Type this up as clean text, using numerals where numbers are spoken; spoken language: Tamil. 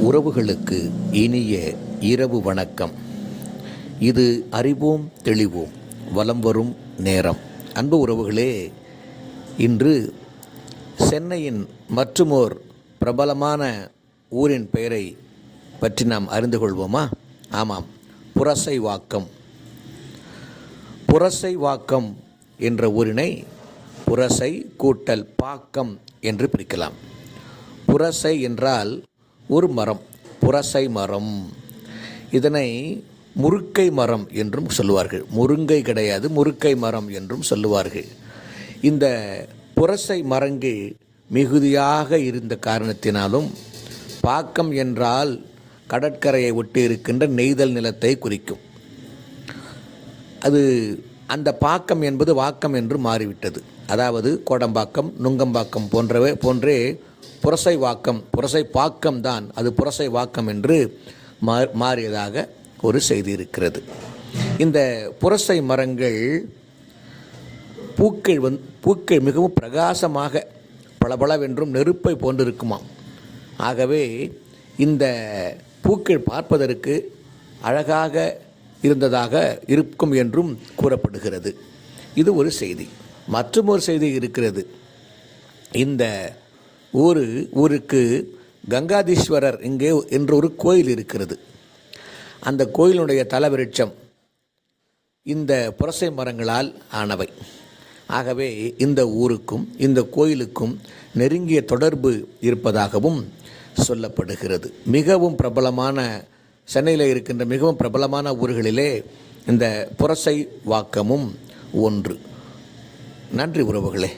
உறவுகளுக்கு இனிய இரவு வணக்கம். இது அறிவோம் தெளிவோம் வலம் வரும் நேரம். அன்பு உறவுகளே, இன்று சென்னையின் மற்றுமோர் பிரபலமான ஊரின் பெயரை பற்றி நாம் அறிந்து கொள்வோமா? ஆமாம், புரசைவாக்கம். புரசைவாக்கம் என்ற ஊரினை புரசை கூட்டல் பாக்கம் என்று பிரிக்கலாம். புரசை என்றால் ஒரு மரம், புரசை மரம். இதனை முருக்கை மரம் என்றும் சொல்லுவார்கள். முருங்கை கிடையாது, முருக்கை மரம் என்றும் சொல்லுவார்கள். இந்த புரசை மரங்கள் மிகுதியாக இருந்த காரணத்தினாலும் பாக்கம் என்றால் கடற்கரையை ஒட்டி இருக்கின்ற நெய்தல் நிலத்தை குறிக்கும். அது அந்த பாக்கம் என்பது வாக்கம் என்று மாறிவிட்டது. அதாவது கோடம்பாக்கம், நுங்கம்பாக்கம் போன்றே புரசை வாக்கம், புரசை பாக்கம் தான் அது புரசை வாக்கம் என்று மாறியதாக ஒரு செய்தி இருக்கிறது. இந்த புரசை மரங்கள் பூக்கள் மிகவும் பிரகாசமாக பளபளவென்றும் நெருப்பை போன்றிருக்குமாம். ஆகவே இந்த பூக்கள் பார்ப்பதற்கு அழகாக இருந்ததாக இருக்கும் என்றும் கூறப்படுகிறது. இது ஒரு செய்தி. மற்றும் ஒரு செய்தி இருக்கிறது. இந்த ஊருக்கு கங்காதீஸ்வரர் இங்கே என்ற ஒரு கோயில் இருக்கிறது. அந்த கோயிலுடைய தலவிருட்சம் இந்த புரசை மரங்களால் ஆனவை. ஆகவே இந்த ஊருக்கும் இந்த கோயிலுக்கும் நெருங்கிய தொடர்பு இருப்பதாகவும் சொல்லப்படுகிறது. மிகவும் பிரபலமான சென்னையில் இருக்கின்ற மிகவும் பிரபலமான ஊர்களிலே இந்த புரசை வாக்கமும் ஒன்று. நன்றி உறவுகளே.